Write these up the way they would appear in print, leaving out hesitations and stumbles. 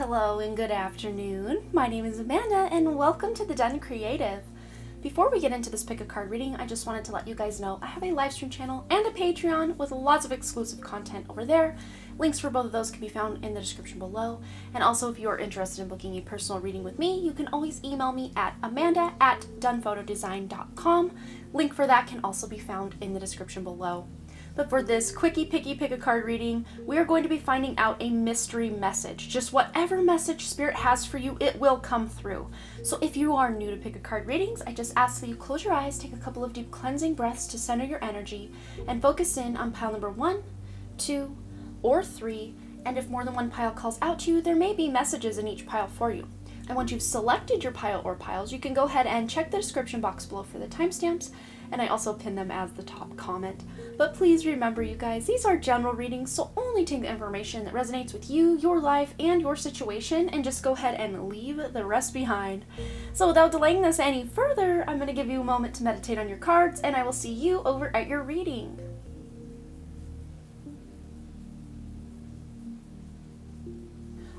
Hello and good afternoon. My name is Amanda and welcome to the Done Creative. Before we get into this pick a card reading, I just wanted to let you guys know I have a live stream channel and a Patreon with lots of exclusive content over there. Links for both of those can be found in the description below. And also, if you are interested in booking a personal reading with me, you can always email me at amanda@donephotodesign.com. Link for that can also be found in the description below. But for this quickie picky pick a card reading, we are going to be finding out a mystery message. Just whatever message Spirit has for you, it will come through. So if you are new to pick a card readings, I just ask that you close your eyes, take a couple of deep cleansing breaths to center your energy, and focus in on pile number 1, 2, or 3. And if more than one pile calls out to you, there may be messages in each pile for you. And once you've selected your pile or piles, you can go ahead and check the description box below for the timestamps, and I also pin them as the top comment. But please remember, you guys, these are general readings, so only take the information that resonates with you, your life, and your situation, and just go ahead and leave the rest behind. So without delaying this any further, I'm going to give you a moment to meditate on your cards, and I will see you over at your reading.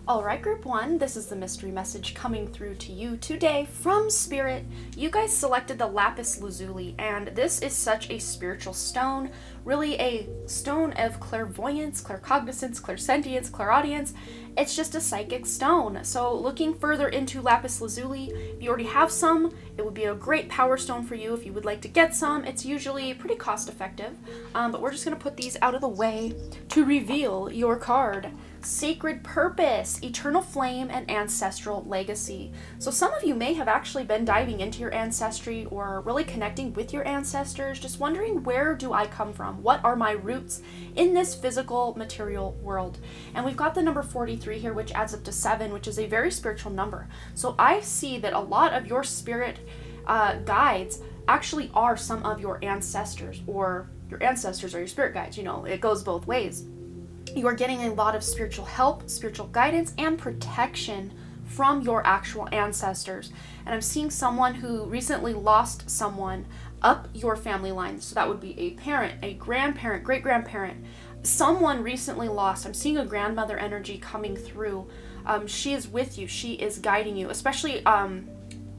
Alright, group 1, this is the mystery message coming through to you today from Spirit. You guys selected the lapis lazuli, and this is such a spiritual stone, really a stone of clairvoyance, claircognizance, clairsentience, clairaudience. It's just a psychic stone. So looking further into lapis lazuli, if you already have some, it would be a great power stone for you if you would like to get some. It's usually pretty cost effective, but we're just going to put these out of the way to reveal your card. Sacred purpose, eternal flame, and ancestral legacy. So some of you may have actually been diving into your ancestry or really connecting with your ancestors, just wondering, where do I come from? What are my roots in this physical material world? And we've got the number 43 here, which adds up to 7, which is a very spiritual number. So I see that a lot of your spirit guides actually are some of your ancestors, or your ancestors are your spirit guides. You know, it goes both ways. You are getting a lot of spiritual help, spiritual guidance, and protection from your actual ancestors. And I'm seeing someone who recently lost someone up your family line. So that would be a parent, a grandparent, great-grandparent. Someone recently lost. I'm seeing a grandmother energy coming through. She is with you. She is guiding you. Especially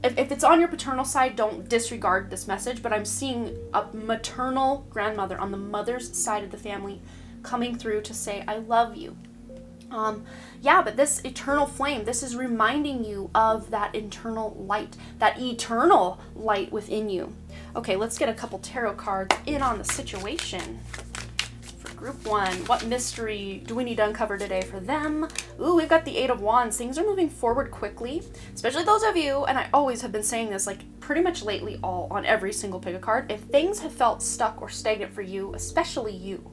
if it's on your paternal side, don't disregard this message. But I'm seeing a maternal grandmother on the mother's side of the family coming through to say, I love you. But this eternal flame, this is reminding you of that internal light, that eternal light within you. Okay, let's get a couple tarot cards in on the situation. For group 1, what mystery do we need to uncover today for them? Ooh, we've got the 8 of Wands. Things are moving forward quickly, especially those of you, and I always have been saying this, like pretty much lately, all on every single pick a card. If things have felt stuck or stagnant for you, especially you,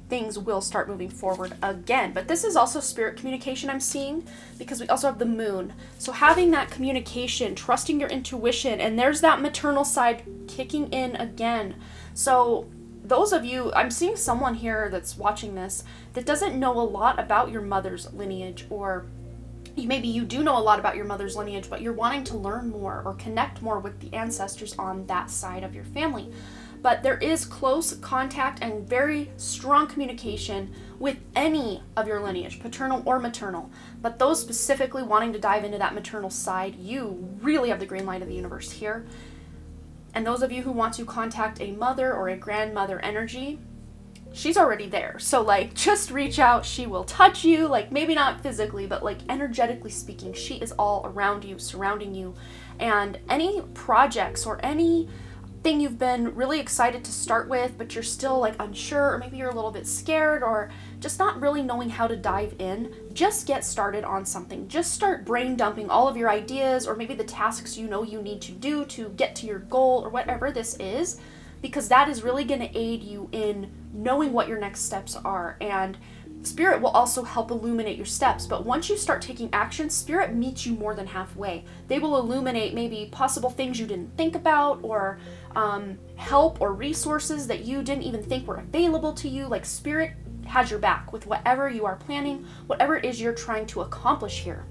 things will start moving forward again. But this is also spirit communication I'm seeing, because we also have the moon. So having that communication, trusting your intuition, and there's that maternal side kicking in again. So those of you, I'm seeing someone here that's watching this that doesn't know a lot about your mother's lineage, or maybe you do know a lot about your mother's lineage, but you're wanting to learn more or connect more with the ancestors on that side of your family. But there is close contact and very strong communication with any of your lineage, paternal or maternal. But those specifically wanting to dive into that maternal side, you really have the green light of the universe here. And those of you who want to contact a mother or a grandmother energy, she's already there. So like, just reach out. She will touch you, like maybe not physically, but like energetically speaking, she is all around you, surrounding you. And any projects or any thing you've been really excited to start with, but you're still like unsure, or maybe you're a little bit scared, or just not really knowing how to dive in, just get started on something. Just start brain dumping all of your ideas, or maybe the tasks you know you need to do to get to your goal, or whatever this is, because that is really going to aid you in knowing what your next steps are. And Spirit will also help illuminate your steps, but once you start taking action, Spirit meets you more than halfway. They will illuminate maybe possible things you didn't think about, or help or resources that you didn't even think were available to you. Like, Spirit has your back with whatever you are planning, whatever it is you're trying to accomplish here.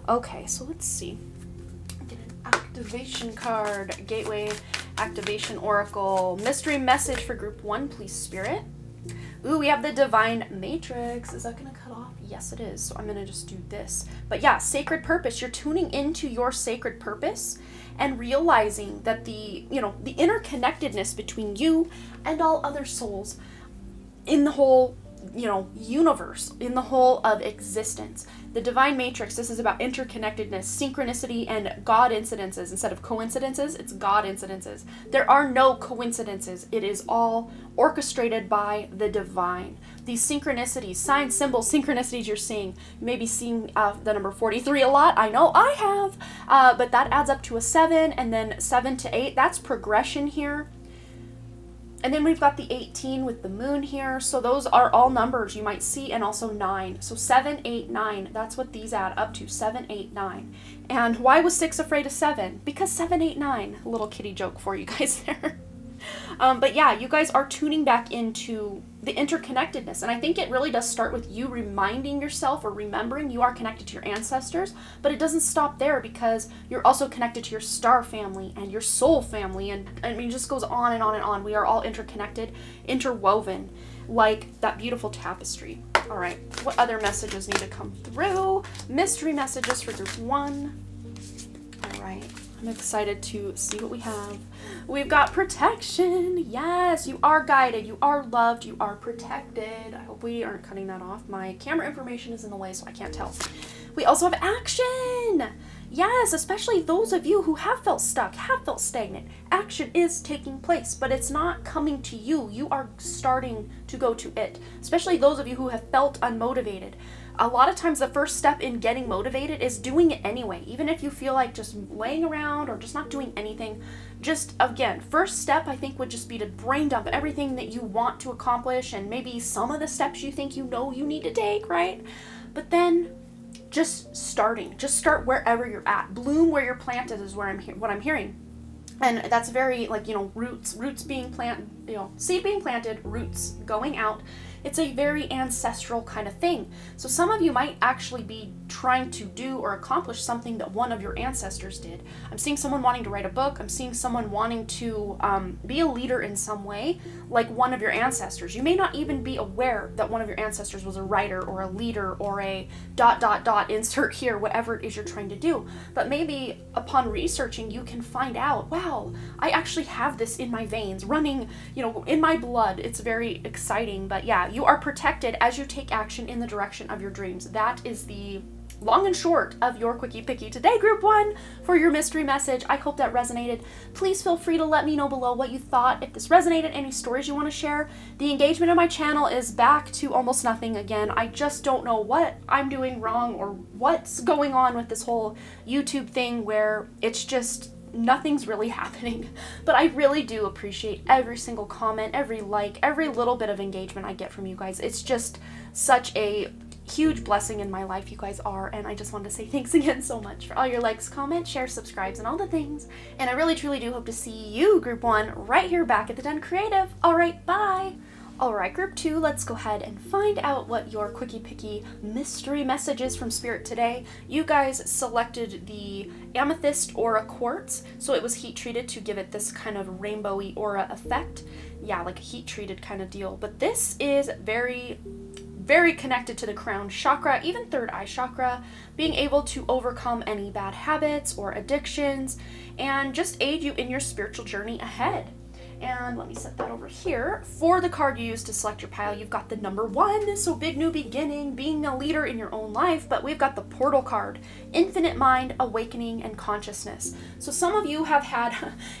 Okay, so let's see. Get an activation card, Gateway Activation Oracle. Mystery message for group 1, please, Spirit. Ooh, we have the Divine Matrix. Is that going to cut off? Yes, it is. So I'm going to just do this. But yeah, sacred purpose. You're tuning into your sacred purpose and realizing that the interconnectedness between you and all other souls in the whole, universe, in the whole of existence. The divine matrix, this is about interconnectedness, synchronicity, and God incidences. Instead of coincidences, it's God incidences. There are no coincidences. It is all orchestrated by the divine. These synchronicities, signs, symbols, synchronicities you're seeing, you may be seeing the number 43 a lot. I know I have, but that adds up to a 7, and then 7 to 8. That's progression here. And then we've got the 18 with the moon here. So those are all numbers you might see, and also 9. So 7, 8, 9. That's what these add up to. 7, 8, 9. And why was 6 afraid of 7? Because 7, 8, 9. A little kitty joke for you guys there. But yeah, you guys are tuning back into the interconnectedness. And I think it really does start with you reminding yourself or remembering you are connected to your ancestors. But it doesn't stop there, because you're also connected to your star family and your soul family. And I mean, it just goes on and on and on. We are all interconnected, interwoven, like that beautiful tapestry. All right, what other messages need to come through? Mystery messages for group 1. All right, I'm excited to see what we have. We've got protection. Yes, you are guided, you are loved, you are protected. I hope we aren't cutting that off. My camera information is in the way, so I can't tell. We also have action. Yes, especially those of you who have felt stuck, have felt stagnant. Action is taking place, but it's not coming to you. You are starting to go to it. Especially those of you who have felt unmotivated. A lot of times the first step in getting motivated is doing it anyway. Even if you feel like just laying around or just not doing anything, just again, first step I think would just be to brain dump everything that you want to accomplish, and maybe some of the steps you think you need to take, right? But then just start wherever you're at. Bloom where you're planted is what I'm hearing. And that's very roots being planted, seed being planted, roots going out. It's a very ancestral kind of thing. So some of you might actually be trying to do or accomplish something that one of your ancestors did. I'm seeing someone wanting to write a book. I'm seeing someone wanting to be a leader in some way, like one of your ancestors. You may not even be aware that one of your ancestors was a writer or a leader or a ... insert here, whatever it is you're trying to do. But maybe upon researching, you can find out, wow, I actually have this in my veins, running, in my blood. It's very exciting. But yeah, you are protected as you take action in the direction of your dreams. That is the long and short of your Quickie Picky today, group 1, for your mystery message. I hope that resonated. Please feel free to let me know below what you thought. If this resonated, any stories you want to share. The engagement on my channel is back to almost nothing again. I just don't know what I'm doing wrong or what's going on with this whole YouTube thing, where it's just nothing's really happening. But I really do appreciate every single comment, every like, every little bit of engagement I get from you guys. It's just such a huge blessing in my life, you guys are, and I just wanted to say thanks again so much for all your likes, comments, shares, subscribes, and all the things. And I really truly do hope to see you, group 1, right here back at the Den Creative. Alright, bye! Alright, group 2, let's go ahead and find out what your Quickie Picky mystery message is from Spirit today. You guys selected the Amethyst Aura Quartz, so it was heat treated to give it this kind of rainbowy aura effect. Yeah, like a heat treated kind of deal. But this is very connected to the crown chakra, even third eye chakra, being able to overcome any bad habits or addictions, and just aid you in your spiritual journey ahead. And let me set that over here. For the card you use to select your pile, you've got the number 1, so big new beginning, being a leader in your own life, but we've got the portal card, infinite mind, awakening, and consciousness. So some of you have had,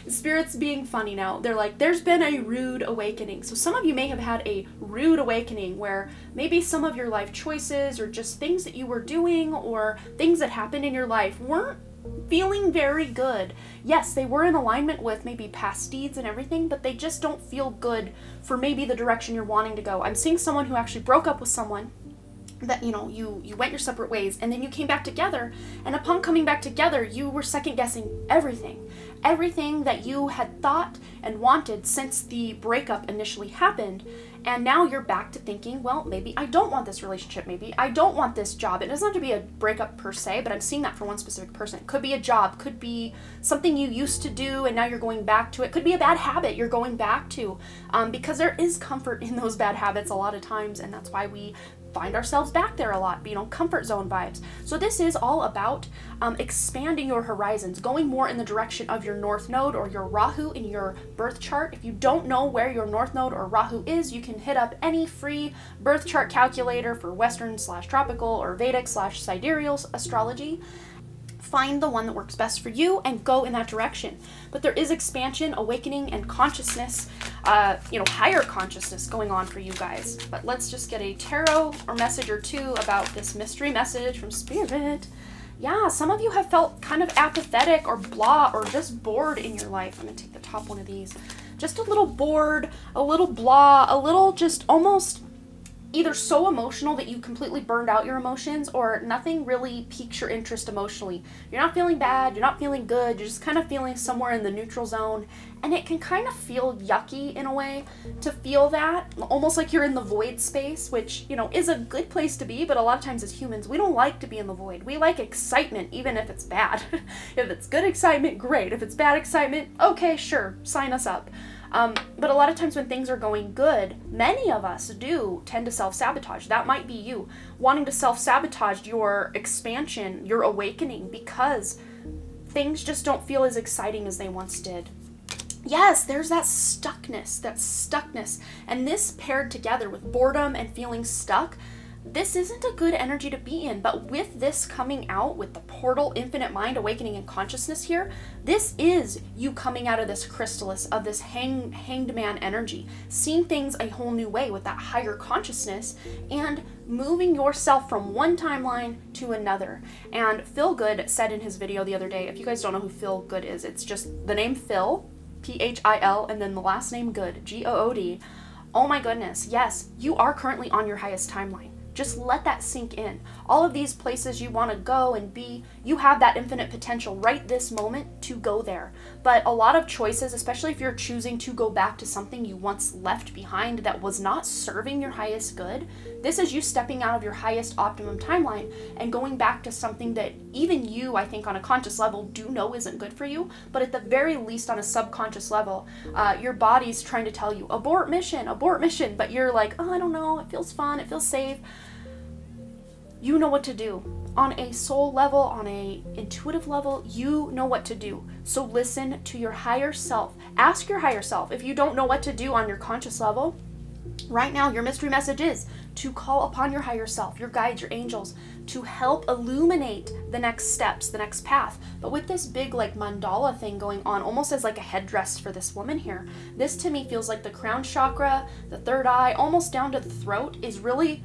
Spirit's being funny now, they're like, there's been a rude awakening. So some of you may have had a rude awakening where maybe some of your life choices or just things that you were doing or things that happened in your life weren't feeling very good. Yes, they were in alignment with maybe past deeds and everything, but they just don't feel good for maybe the direction you're wanting to go. I'm seeing someone who actually broke up with someone that, you went your separate ways, and then you came back together, and upon coming back together, you were second guessing everything that you had thought and wanted since the breakup initially happened. And now you're back to thinking, well, maybe I don't want this relationship. Maybe I don't want this job. It doesn't have to be a breakup per se, but I'm seeing that for one specific person. It could be a job, could be something you used to do and now you're going back to it. Could be a bad habit you're going back to, because there is comfort in those bad habits a lot of times, and that's why we find ourselves back there a lot, comfort zone vibes. So this is all about expanding your horizons, going more in the direction of your North Node or your Rahu in your birth chart. If you don't know where your North Node or Rahu is, you can hit up any free birth chart calculator for Western/tropical or Vedic/sidereal astrology. Find the one that works best for you and go in that direction. But there is expansion, awakening, and consciousness, higher consciousness going on for you guys. But let's just get a tarot or message or two about this mystery message from Spirit. Yeah, some of you have felt kind of apathetic or blah or just bored in your life. I'm going to take the top one of these. Just a little bored, a little blah, a little just almost either so emotional that you completely burned out your emotions, or nothing really piques your interest emotionally. You're not feeling bad, you're not feeling good, you're just kind of feeling somewhere in the neutral zone, and it can kind of feel yucky in a way to feel that, almost like you're in the void space, which, is a good place to be, but a lot of times as humans, we don't like to be in the void. We like excitement, even if it's bad. If it's good excitement, great. If it's bad excitement, okay, sure, sign us up. But a lot of times when things are going good, many of us do tend to self-sabotage. That might be you, wanting to self-sabotage your expansion, your awakening, because things just don't feel as exciting as they once did. Yes, there's that stuckness. And this paired together with boredom and feeling stuck, this isn't a good energy to be in. But with this coming out, with the portal, infinite mind, awakening, and consciousness here, this is you coming out of this chrysalis, of this hanged man energy, seeing things a whole new way with that higher consciousness, and moving yourself from one timeline to another. And Phil Good said in his video the other day, if you guys don't know who Phil Good is, it's just the name Phil, Phil, and then the last name Good, Good. Oh my goodness, yes, you are currently on your highest timeline. Just let that sink in. All of these places you want to go and be, you have that infinite potential right this moment to go there. But a lot of choices, especially if you're choosing to go back to something you once left behind that was not serving your highest good, this is you stepping out of your highest optimum timeline and going back to something that even you, I think on a conscious level, do know isn't good for you. But at the very least on a subconscious level, your body's trying to tell you, abort mission. But you're like, oh, I don't know, it feels fun, it feels safe. You know what to do. On a soul level, on a intuitive level, you know what to do. So listen to your higher self. Ask your higher self. If you don't know what to do on your conscious level, right now your mystery message is to call upon your higher self, your guides, your angels, to help illuminate the next steps, the next path. But with this big mandala thing going on, almost as like a headdress for this woman here, this to me feels like the crown chakra, the third eye, almost down to the throat is really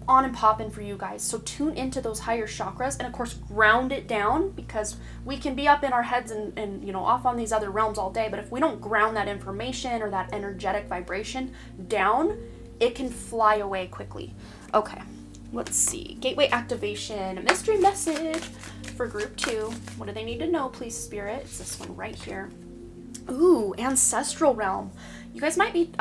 on and popping for you guys. So tune into those higher chakras and of course ground it down, because we can be up in our heads and off on these other realms all day, but if we don't ground that information or that energetic vibration down, it can fly away quickly. Okay, let's see. Gateway activation, mystery message for group 2. What do they need to know, please, Spirit? It's this one right here. Ooh, ancestral realm. You guys might be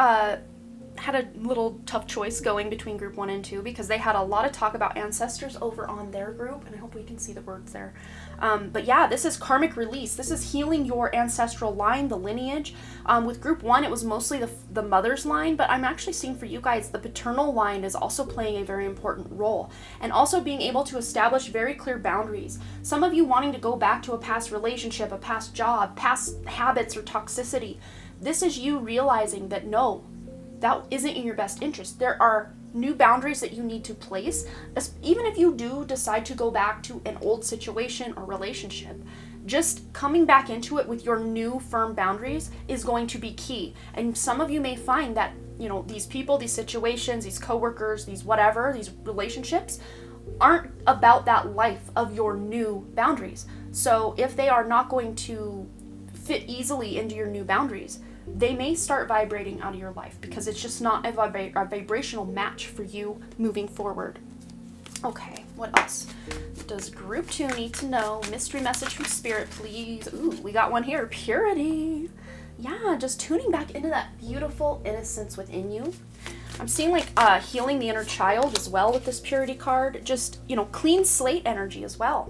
had a little tough choice going between group 1 and 2, because they had a lot of talk about ancestors over on their group, and I hope we can see the words there. But yeah, this is karmic release. This is healing your ancestral line, the lineage. With group 1, it was mostly the mother's line, but I'm actually seeing for you guys the paternal line is also playing a very important role, and also being able to establish very clear boundaries. Some of you wanting to go back to a past relationship, a past job, past habits or toxicity. This is you realizing that no, that isn't in your best interest. There are new boundaries that you need to place, even if you do decide to go back to an old situation or relationship. Just coming back into it with your new firm boundaries is going to be key. And some of you may find that, these people, these situations, these coworkers, these whatever, these relationships aren't about that life of your new boundaries. So if they are not going to fit easily into your new boundaries, they may start vibrating out of your life because it's just not a vibrational match for you moving forward. Okay, what else does group 2 need to know? Mystery message from Spirit, please. Ooh, we got one here. Purity. Yeah, just tuning back into that beautiful innocence within you. I'm seeing healing the inner child as well with this Purity card. Just, clean slate energy as well.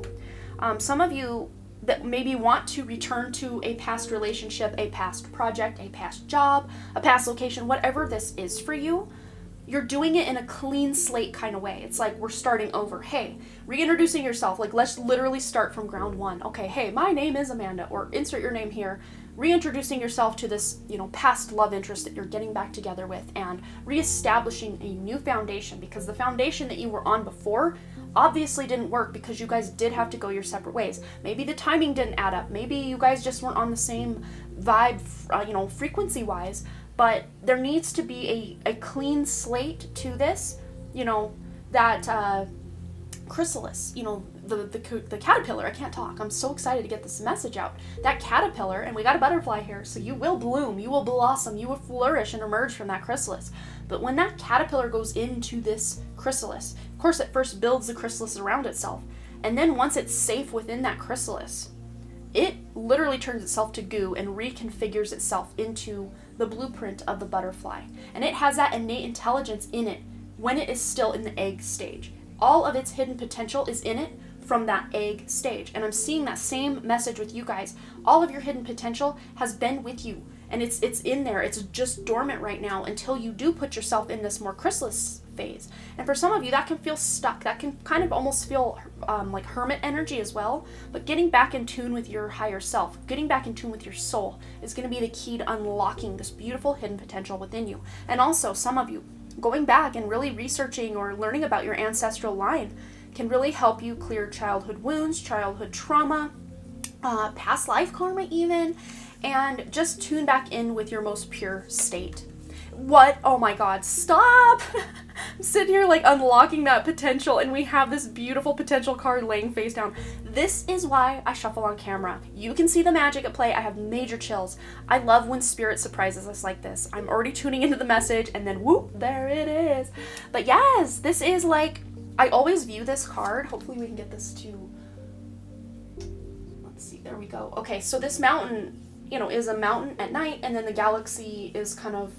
Some of you that maybe want to return to a past relationship, a past project, a past job, a past location, whatever this is for you, you're doing it in a clean slate kind of way. It's like we're starting over. Hey, reintroducing yourself. Like, let's literally start from ground one. Okay, hey, my name is Amanda, or insert your name here. Reintroducing yourself to this, past love interest that you're getting back together with, and reestablishing a new foundation, because the foundation that you were on before obviously didn't work because you guys did have to go your separate ways. Maybe the timing didn't add up. Maybe you guys just weren't on the same vibe, frequency wise. But there needs to be a clean slate to this, that chrysalis, the caterpillar. I can't talk. I'm so excited to get this message out. That caterpillar, and we got a butterfly here, so you will bloom, you will blossom, you will flourish and emerge from that chrysalis. But when that caterpillar goes into this chrysalis, of course it first builds the chrysalis around itself, and then once it's safe within that chrysalis, it literally turns itself to goo and reconfigures itself into the blueprint of the butterfly. And it has that innate intelligence in it when it is still in the egg stage. All of its hidden potential is in it from that egg stage. And I'm seeing that same message with you guys. All of your hidden potential has been with you, and it's in there. It's just dormant right now until you do put yourself in this more chrysalis phase. And for some of you, that can feel stuck. That can kind of almost feel like hermit energy as well. But getting back in tune with your higher self, getting back in tune with your soul, is going to be the key to unlocking this beautiful hidden potential within you. And also, some of you, going back and really researching or learning about your ancestral line can really help you clear childhood wounds, childhood trauma, past life karma even, and just tune back in with your most pure state. What? Oh my God, stop! I'm sitting here like unlocking that potential, and we have this beautiful potential card laying face down. This is why I shuffle on camera. You can see the magic at play. I have major chills. I love when spirit surprises us like this. I'm already tuning into the message, and then whoop, there it is. But yes, this is like, I always view this card. Hopefully we can get this to, let's see, there we go. Okay, so this mountain, is a mountain at night, and then the galaxy is kind of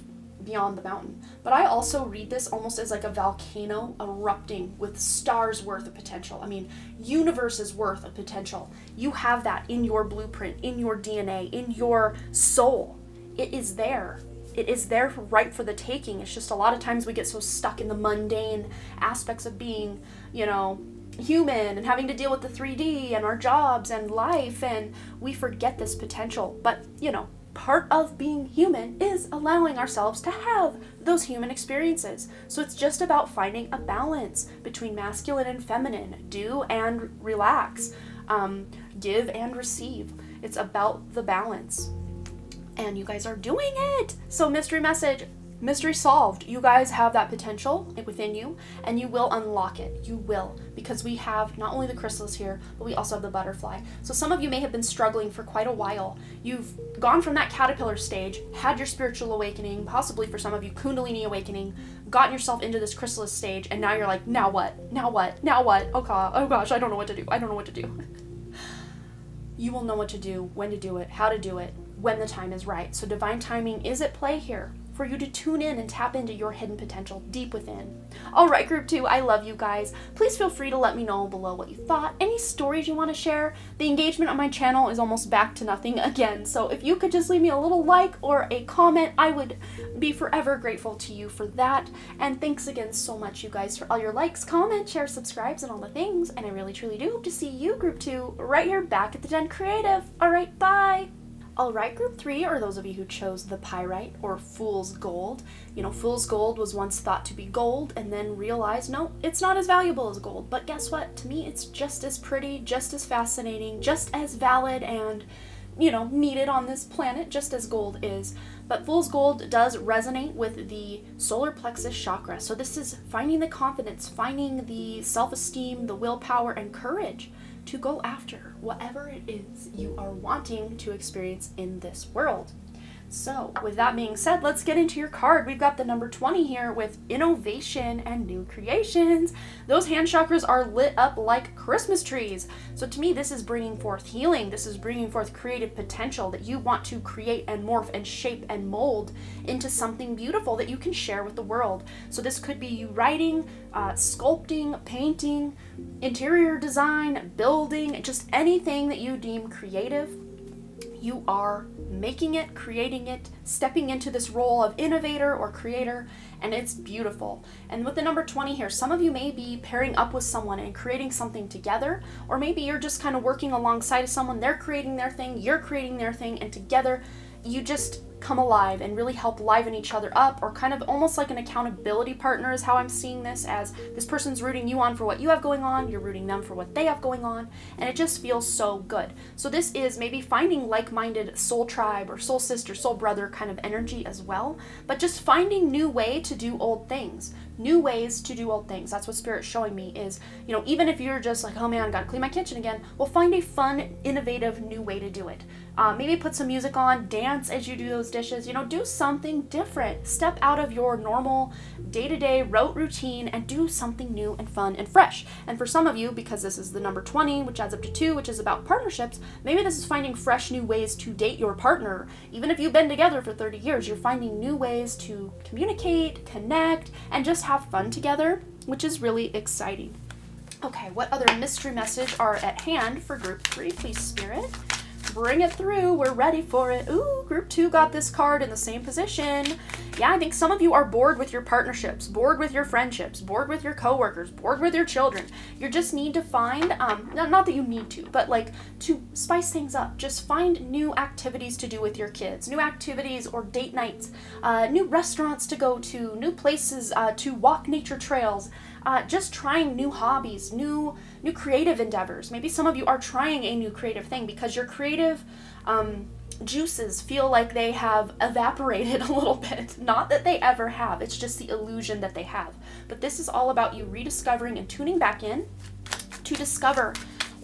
beyond the mountain. But I also read this almost as like a volcano erupting with stars worth of potential. I mean, universes worth of potential. You have that in your blueprint, in your DNA, in your soul. It is there. It is there right for the taking. It's just a lot of times we get so stuck in the mundane aspects of being, human and having to deal with the 3D and our jobs and life, and we forget this potential. But, part of being human is allowing ourselves to have those human experiences. So it's just about finding a balance between masculine and feminine, do and relax, give and receive. It's about the balance. And you guys are doing it. So mystery message, mystery solved. You guys have that potential within you, and you will unlock it. You will, because we have not only the chrysalis here, but we also have the butterfly. So some of you may have been struggling for quite a while. You've gone from that caterpillar stage, had your spiritual awakening, possibly for some of you Kundalini awakening, gotten yourself into this chrysalis stage, and now you're like, now what? Now what? Now what? Oh gosh, I don't know what to do. I don't know what to do. You will know what to do, when to do it, how to do it, when the time is right. So divine timing is at play here for you to tune in and tap into your hidden potential deep within. All right, group 2, I love you guys. Please feel free to let me know below what you thought, any stories you want to share. The engagement on my channel is almost back to nothing again, so if you could just leave me a little like or a comment, I would be forever grateful to you for that. And thanks again so much, you guys, for all your likes, comments, shares, subscribes, and all the things. And I really truly do hope to see you, group 2, right here back at the Den Creative. All right, bye. Alright, group 3 are those of you who chose the pyrite or fool's gold. Fool's gold was once thought to be gold and then realized, no, it's not as valuable as gold. But guess what? To me, it's just as pretty, just as fascinating, just as valid and, needed on this planet, just as gold is. But fool's gold does resonate with the solar plexus chakra. So this is finding the confidence, finding the self-esteem, the willpower, and courage to go after whatever it is you are wanting to experience in this world. So with that being said, let's get into your card. We've got the number 20 here with innovation and new creations. Those hand chakras are lit up like Christmas trees. So to me, this is bringing forth healing. This is bringing forth creative potential that you want to create and morph and shape and mold into something beautiful that you can share with the world. So this could be you writing, sculpting, painting, interior design, building, just anything that you deem creative. You are making it, creating it, stepping into this role of innovator or creator, and it's beautiful. And with the number 20 here, some of you may be pairing up with someone and creating something together, or maybe you're just kind of working alongside of someone. They're creating their thing, you're creating their thing, and together you just come alive and really help liven each other up, or kind of almost like an accountability partner is how I'm seeing this, as this person's rooting you on for what you have going on, you're rooting them for what they have going on, and it just feels so good. So this is maybe finding like-minded soul tribe or soul sister, soul brother kind of energy as well, but just finding new way to do old things. New ways to do old things. That's what Spirit's showing me is, even if you're just like, oh man, I gotta clean my kitchen again, well, find a fun, innovative, new way to do it. Maybe put some music on, dance as you do those dishes, do something different. Step out of your normal day-to-day rote routine and do something new and fun and fresh. And for some of you, because this is the number 20, which adds up to 2, which is about partnerships, maybe this is finding fresh new ways to date your partner. Even if you've been together for 30 years, you're finding new ways to communicate, connect, and just have fun together, which is really exciting. Okay, what other mystery message are at hand for group 3, please, Spirit? Bring it through. We're ready for it. Ooh, group 2 got this card in the same position. Yeah, I think some of you are bored with your partnerships, bored with your friendships, bored with your coworkers, bored with your children. You just need to find, not that you need to, but like to spice things up. Just find new activities to do with your kids, new activities or date nights, new restaurants to go to, new places to walk nature trails. Just trying new hobbies, new creative endeavors. Maybe some of you are trying a new creative thing because your creative juices feel like they have evaporated a little bit. Not that they ever have, it's just the illusion that they have. But this is all about you rediscovering and tuning back in to discover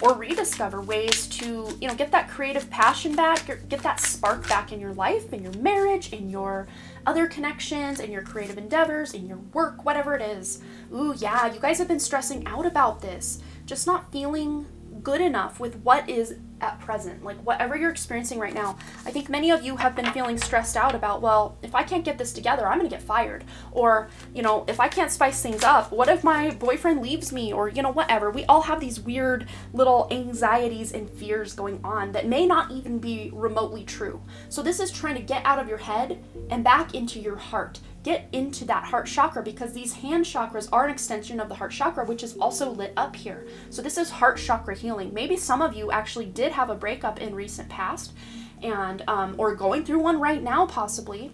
or rediscover ways to, get that creative passion back, get that spark back in your life, in your marriage, in your other connections, in your creative endeavors, in your work, whatever it is. Ooh, yeah, you guys have been stressing out about this, just not feeling good enough with what is at present, like whatever you're experiencing right now. I think many of you have been feeling stressed out about, well, if I can't get this together, I'm gonna get fired. Or, if I can't spice things up, what if my boyfriend leaves me? Or, whatever. We all have these weird little anxieties and fears going on that may not even be remotely true. So this is trying to get out of your head and back into your heart. Get into that heart chakra, because these hand chakras are an extension of the heart chakra, which is also lit up here. So this is heart chakra healing. Maybe some of you actually did have a breakup in recent past, and or going through one right now possibly,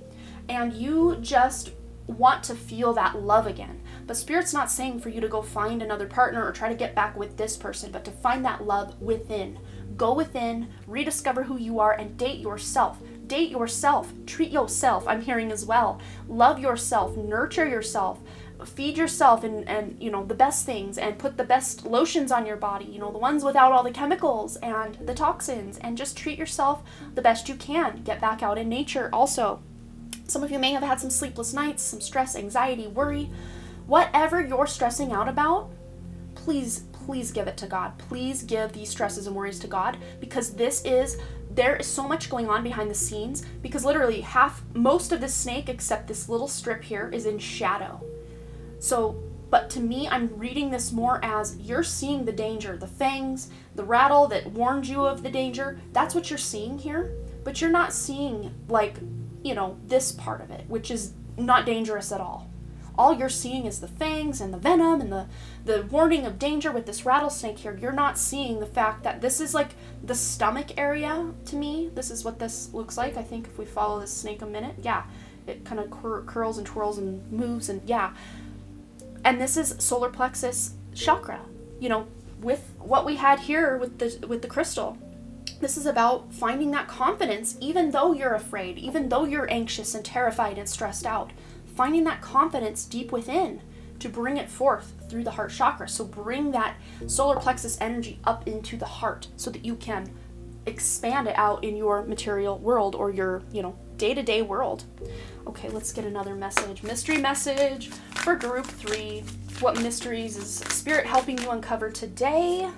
and you just want to feel that love again. But Spirit's not saying for you to go find another partner or try to get back with this person, but to find that love within. Go within, rediscover who you are, and date yourself. Date yourself, treat yourself, I'm hearing as well. Love yourself, nurture yourself, feed yourself and the best things, and put the best lotions on your body, the ones without all the chemicals and the toxins, and just treat yourself the best you can. Get back out in nature also. Some of you may have had some sleepless nights, some stress, anxiety, worry. Whatever you're stressing out about, please give it to God. Please give these stresses and worries to God, because there is so much going on behind the scenes, because literally most of this snake, except this little strip here, is in shadow. So, but to me, I'm reading this more as you're seeing the danger, the fangs, the rattle that warned you of the danger. That's what you're seeing here, but you're not seeing this part of it, which is not dangerous at all. All you're seeing is the fangs and the venom and the warning of danger with this rattlesnake here. You're not seeing the fact that this is like the stomach area to me. This is what this looks like. I think if we follow this snake a minute, yeah, it kind of curls and twirls and moves, and yeah. And this is solar plexus chakra, with what we had here with the crystal. This is about finding that confidence, even though you're afraid, even though you're anxious and terrified and stressed out. Finding that confidence deep within to bring it forth through the heart chakra. So bring that solar plexus energy up into the heart so that you can expand it out in your material world or your, day-to-day world. Okay, let's get another message. Mystery message for group 3. What mysteries is Spirit helping you uncover today?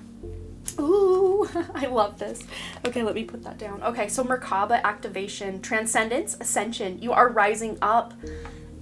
Ooh, I love this. Okay, let me put that down. Okay, so Merkaba activation, transcendence, ascension. You are rising up.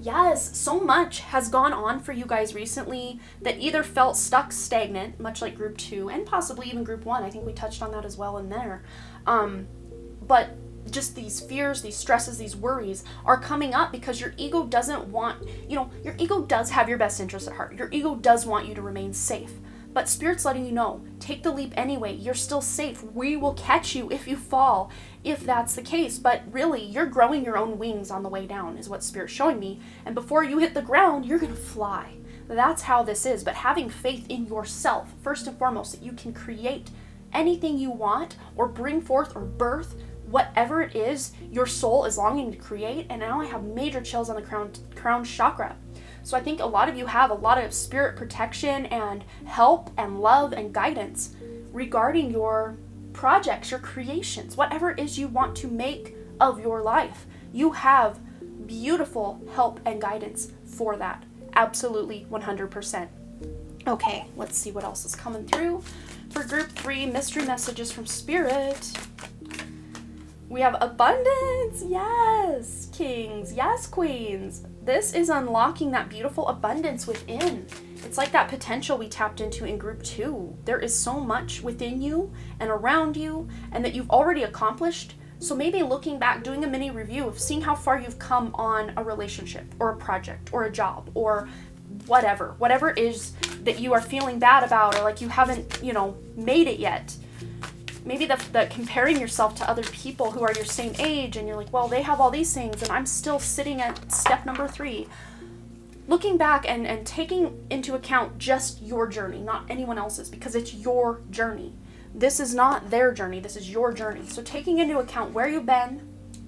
Yes, so much has gone on for you guys recently that either felt stuck, stagnant, much like group 2, and possibly even group 1. I think we touched on that as well in there. But just these fears, these stresses, these worries are coming up because your ego doesn't want, your ego does have your best interest at heart. Your ego does want you to remain safe. But Spirit's letting you know, take the leap anyway. You're still safe. We will catch you if you fall, if that's the case. But really, you're growing your own wings on the way down, is what Spirit's showing me. And before you hit the ground, you're going to fly. That's how this is. But having faith in yourself, first and foremost, that you can create anything you want or bring forth or birth whatever it is your soul is longing to create. And now I have major chills on the crown chakra. So I think a lot of you have a lot of spirit protection and help and love and guidance regarding your projects, your creations, whatever it is you want to make of your life. You have beautiful help and guidance for that. Absolutely 100%. Okay, let's see what else is coming through. For group 3, mystery messages from Spirit. We have abundance. Yes, kings. Yes, queens. This is unlocking that beautiful abundance within. It's like that potential we tapped into in group 2. There is so much within you and around you and that you've already accomplished. So maybe looking back, doing a mini review of seeing how far you've come on a relationship or a project or a job or whatever it is that you are feeling bad about or like you haven't, made it yet. Maybe the comparing yourself to other people who are your same age and you're like, well, they have all these things and I'm still sitting at step number 3. Looking back and taking into account just your journey, not anyone else's, because it's your journey. This is not their journey, this is your journey. So taking into account where you've been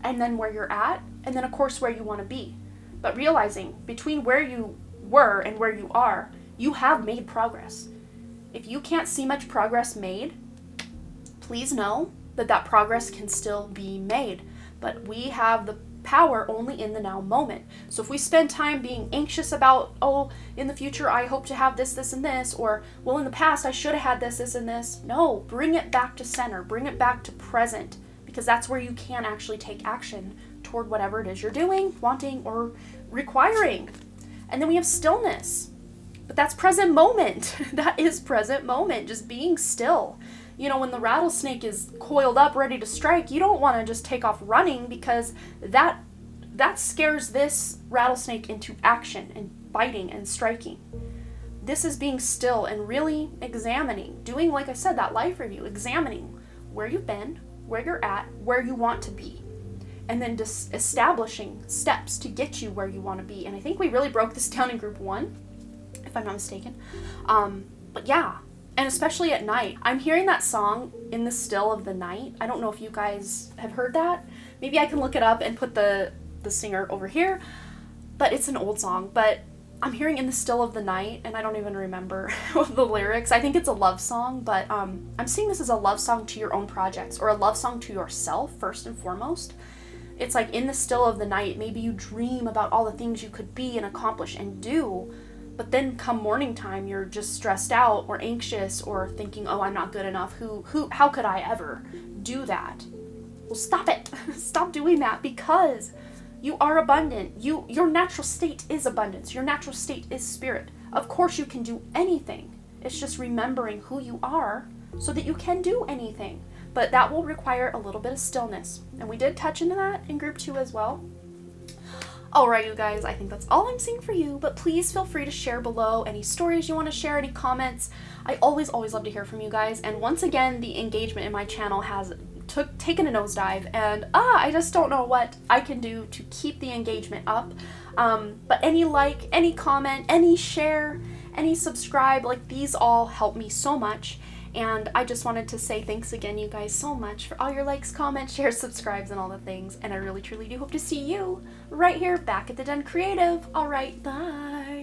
and then where you're at and then of course where you want to be. But realizing between where you were and where you are, you have made progress. If you can't see much progress made, please know that progress can still be made. But we have the power only in the now moment. So if we spend time being anxious about, in the future I hope to have this, and this, or, well, in the past I should have had this, and this. No, bring it back to center. Bring it back to present, because that's where you can actually take action toward whatever it is you're doing, wanting, or requiring. And then we have stillness. But that's present moment. That is present moment, just being still. When the rattlesnake is coiled up, ready to strike, you don't want to just take off running because that scares this rattlesnake into action and biting and striking. This is being still and really examining, doing, like I said, that life review, examining where you've been, where you're at, where you want to be, and then just establishing steps to get you where you want to be. And I think we really broke this down in group 1, if I'm not mistaken. But yeah. And especially at night. I'm hearing that song, In the Still of the Night. I don't know if you guys have heard that. Maybe I can look it up and put the singer over here. But it's an old song. But I'm hearing In the Still of the Night, and I don't even remember the lyrics. I think it's a love song, but I'm seeing this as a love song to your own projects, or a love song to yourself, first and foremost. It's like in the still of the night, maybe you dream about all the things you could be and accomplish and do. But then come morning time, you're just stressed out or anxious or thinking, I'm not good enough. How could I ever do that? Well, stop it. Stop doing that, because you are abundant. Your natural state is abundance. Your natural state is spirit. Of course you can do anything. It's just remembering who you are so that you can do anything. But that will require a little bit of stillness. And we did touch into that in group 2 as well. Alright, you guys, I think that's all I'm seeing for you, but please feel free to share below any stories you want to share, any comments. I always love to hear from you guys, and once again, the engagement in my channel has taken a nosedive, and I just don't know what I can do to keep the engagement up. But any like, any comment, any share, any subscribe, these all help me so much. And I just wanted to say thanks again, you guys, so much for all your likes, comments, shares, subscribes, and all the things. And I really, truly do hope to see you right here back at the Den Creative. All right, bye.